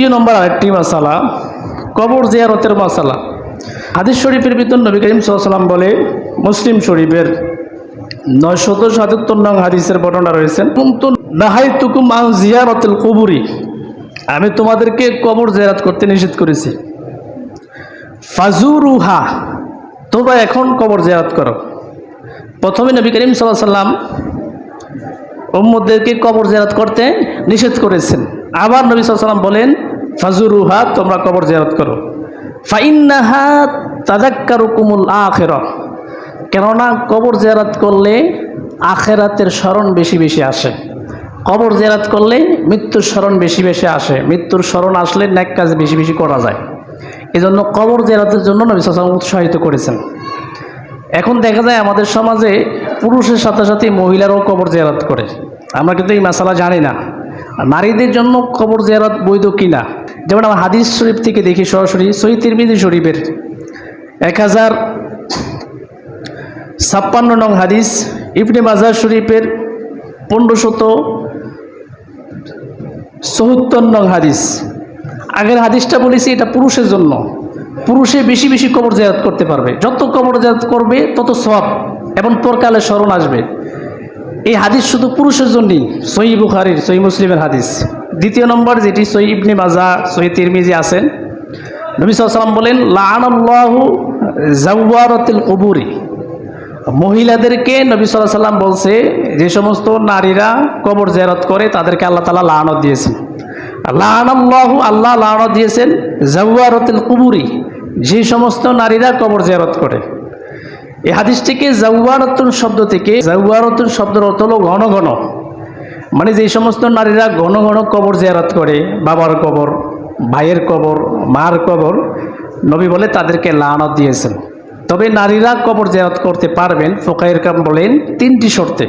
দ্বিতীয় নম্বর আরেকটি মাসালা, কবর জিয়ারতের মাসালা। হাদিস শরীফের ভিতর নবী করিম সাল্লাল্লাহু আলাইহি ওয়াসাল্লাম বলে, মুসলিম শরীফের 977 নং হাদিসের বর্ণনা রয়েছে, কুনতু নাহাইতুকুম আন জিয়ারাতিল কুবুরি, আমি তোমাদেরকে কবর জিয়ারত করতে নিষেধ করেছি। ফাজুরুহা, তোমরা এখন কবর জিয়ারত করো। প্রথমে নবী করিম সাল্লাল্লাহু আলাইহি ওয়াসাল্লাম উম্মতদেরকে কবর জিয়ারত করতে নিষেধ করেছেন। আবার নবী সাল্লাল্লাহু আলাইহি ওয়াসাল্লাম বলেন, ফাজুরুহা, তোমরা কবর জিয়ারত করো। ফাইন্নাহা তাযাক্কারুকুমুল আখিরাহ, কেননা কবর জিয়ারত করলে আখিরাতের স্মরণ বেশি বেশি আসে। কবর জিয়ারত করলে মৃত্যুর স্মরণ বেশি বেশি আসে। মৃত্যুর স্মরণ আসলে নেক কাজ বেশি বেশি করা যায়। এজন্য কবর জিয়ারতের জন্য নবী সাল্লাল্লাহু আলাইহি ওয়াসাল্লাম উৎসাহিত করেছেন। এখন দেখা যায় আমাদের সমাজে পুরুষের সাথে সাথে মহিলারাও কবর জিয়ারত করে। আমরা কিন্তু এই মাসালা জানি না নারীদের জন্য কবর জিয়ারত বৈধ কিনা। যেমন আমরা হাদিস শরীফ থেকে দেখি, সরাসরি সহিহ তিরমিজি শরীফের 1056 নং হাদিস, ইবনে মাজাহ শরীফের 1574 নং হাদিস। আগের হাদিসটা বলেছি এটা পুরুষের জন্য, পুরুষে বেশি বেশি কবর জিয়ারত করতে পারবে। যত কবর জিয়ারত করবে তত সওয়াব এবং পরকালে স্মরণ আসবে। এই হাদিস শুধু পুরুষের জন্যই, সহিহ বুখারীর, সহিহ মুসলিমের হাদিস। দ্বিতীয় নম্বর যেটি সহিহ ইবনে মাজাহ, সহিহ তিরমিজি আছেন, নবী সাল্লাল্লাহু আলাইহি ওয়াসাল্লাম বলেন, লাআনাল্লাহু যাওয়ারাতিল কুবুরি, মহিলাদেরকে নবী সাল্লাল্লাহু আলাইহি ওয়াসাল্লাম বলছে যে সমস্ত নারীরা কবর জিয়ারত করে তাদেরকে আল্লাহ তাআলা লাআনত দিয়েছেন। লাআনাল্লাহু, আল্লাহ লাআনত দিয়েছেন, যাওয়ারাতিল কুবুরি, যে সমস্ত নারীরা কবর জিয়ারত করে। এই হাদিসটিকে যাওয়ারাতুন শব্দ থেকে, যাওয়ারাতুন শব্দের অর্থ হলো ঘন ঘন, মানে যে সমস্ত নারীরা ঘন ঘন কবর জিয়ারত করে, বাবার কবর, ভাইয়ের কবর, মার কবর, নবী বলে তাদেরকে লাআনত দিয়েছেন। তবে নারীরা কবর জিয়ারত করতে পারবেন, ফুকাহায়ে কেরাম বলেন 3টি শর্তে।